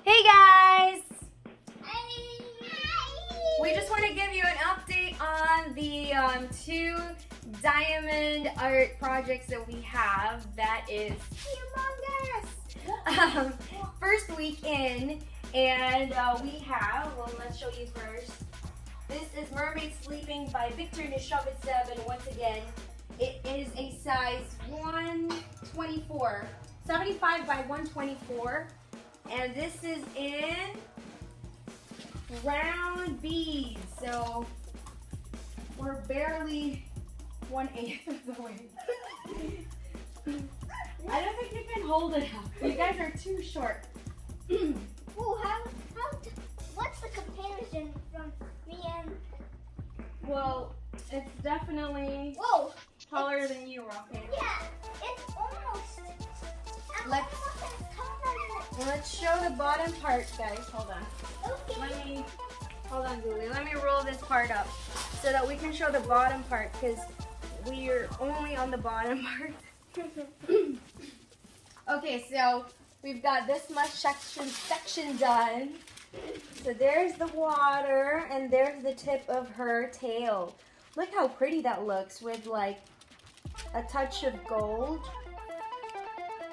Hey guys! Hi. We just want to give you an update on the two diamond art projects that we have. That is humongous! First week in, and we have, well, let's show you first. This is Mermaid Sleeping by Nizovtsev, and once again, it is a size 124, 75 by 124. And this is in round beads, so we're barely 1/8 of the way. I don't think you can hold it up. You guys are too short. Oh, what's the comparison from me and? Well, it's definitely Whoa! taller than you, Rocket. Yeah, it's almost. Let's show the bottom part, guys. Hold on. Okay. Hold on, Julie. Let me roll this part up so that we can show the bottom part because we're only on the bottom part. Okay, so we've got this much section done. So there's the water and there's the tip of her tail. Look how pretty that looks with like a touch of gold.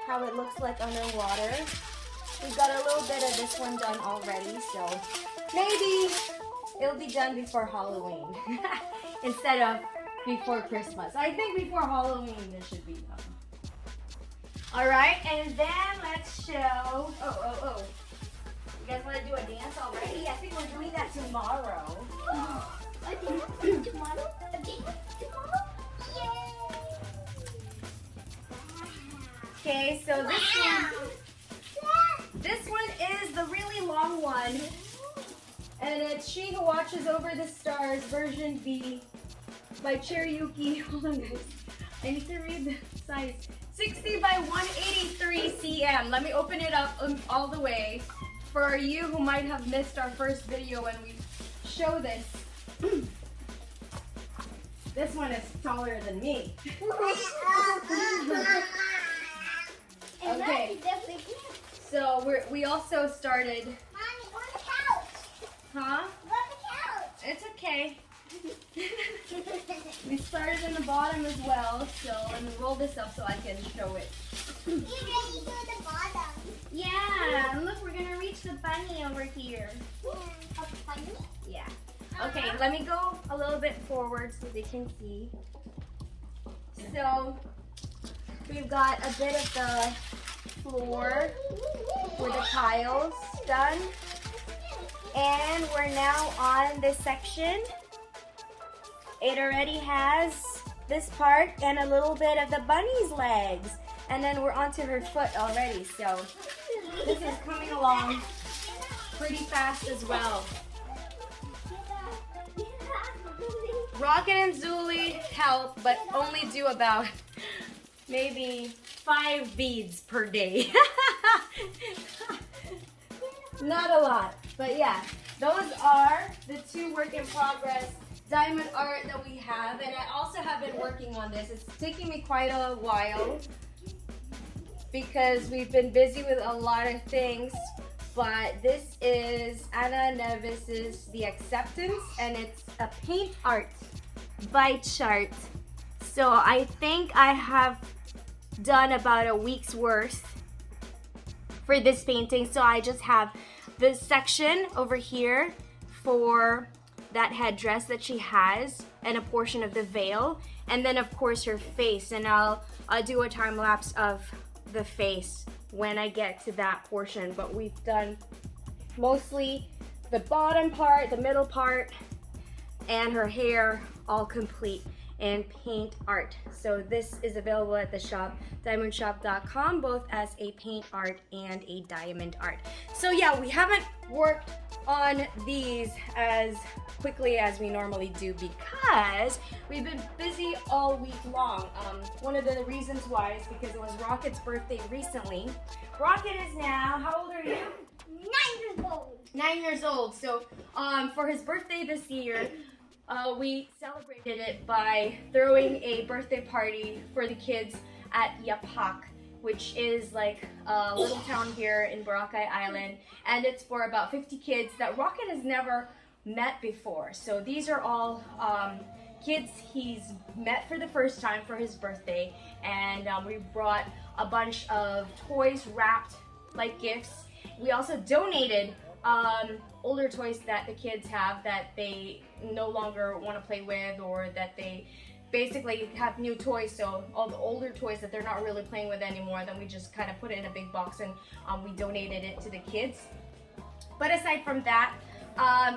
How it looks like underwater. We've got a little bit of this one done already, so maybe it'll be done before Halloween instead of before Christmas. I think before Halloween this should be done. All right, and then let's show, oh. You guys want to do a dance already? I think we're doing that tomorrow. A dance tomorrow? A dance tomorrow? Yay! Okay, so this one is the really long one, and it's She Who Watches Over the Stars, version B by CHERRIUKI. Hold on, guys. I need to read the size. 60 by 183 cm. Let me open it up all the way for you who might have missed our first video when we show this. This one is taller than me. Okay. So we also started. Mommy, on the couch. Huh? On the couch. It's okay. We started in the bottom as well, so let me roll this up so I can show it. You ready to the bottom? Yeah, and look, we're gonna reach the bunny over here. A bunny? Yeah. Okay, let me go a little bit forward so they can see. So we've got a bit of the floor with the tiles done, and we're now on this section. It already has this part and a little bit of the bunny's legs, and then we're onto her foot already, so this is coming along pretty fast as well. Rocket and Zuli help, but only do about maybe 5 beads per day. Not a lot, but yeah, those are the two work in progress diamond art that we have, and I also have been working on this. It's taking me quite a while because we've been busy with a lot of things, but this is Anna Nevis's The Acceptance, and it's a paint art by chart. So I think I have done about a week's worth for this painting. So I just have this section over here for that headdress that she has and a portion of the veil, and then of course her face, and I'll do a time lapse of the face when I get to that portion. But we've done mostly the bottom part, the middle part, and her hair all complete in paint art. So this is available at the shop, DIYmoonshop.com, both as a paint art and a diamond art. So yeah, we haven't worked on these as quickly as we normally do because we've been busy all week long. One of the reasons why is because it was Rocket's birthday recently. Rocket is now, how old are you? 9 years old. 9 years old. So for his birthday this year, we celebrated it by throwing a birthday party for the kids at Yapak. which is like a little town here in Boracay Island, and it's for about 50 kids that Rocket has never met before. So these are all kids he's met for the first time for his birthday, and we brought a bunch of toys wrapped like gifts. We also donated older toys that the kids have that they no longer want to play with, or that they basically have new toys, so all the older toys that they're not really playing with anymore, then we just kind of put it in a big box and we donated it to the kids. But aside from that,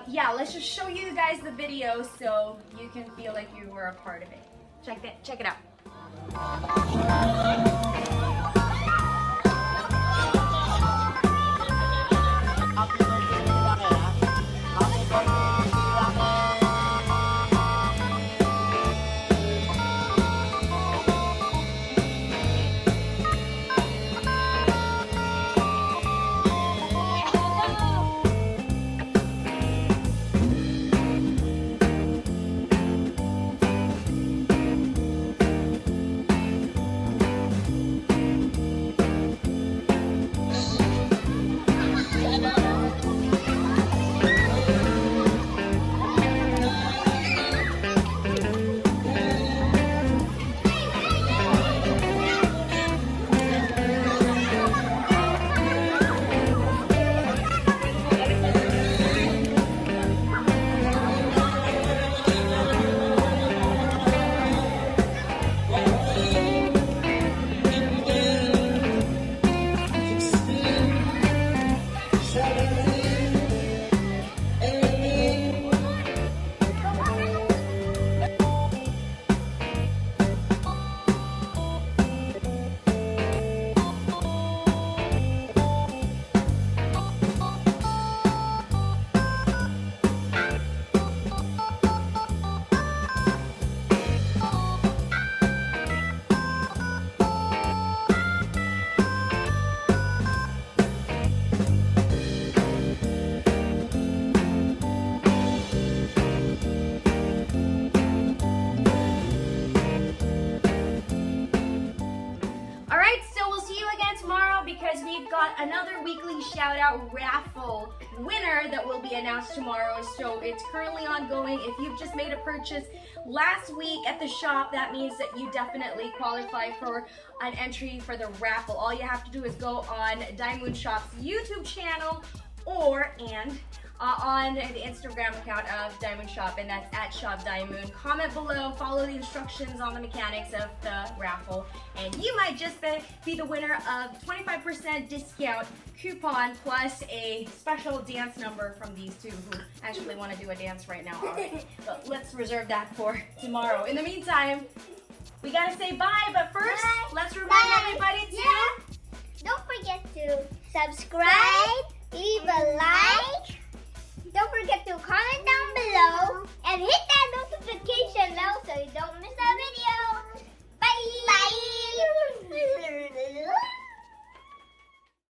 yeah, let's just show you guys the video so you can feel like you were a part of it. Check it out. Because we've got another weekly shout out raffle winner that will be announced tomorrow. So it's currently ongoing. If you've just made a purchase last week at the shop, that means that you definitely qualify for an entry for the raffle. All you have to do is go on DIYmoon Shop's YouTube channel on the Instagram account of DIYmoon Shop, and that's at Shop DIYmoon. Comment below, follow the instructions on the mechanics of the raffle, and you might just be the winner of 25% discount coupon plus a special dance number from these two who actually want to do a dance right now. All right, but let's reserve that for tomorrow. In the meantime, we gotta say bye, but first, let's remind everybody to... Don't forget to subscribe, leave a like, don't forget to comment down below, and hit that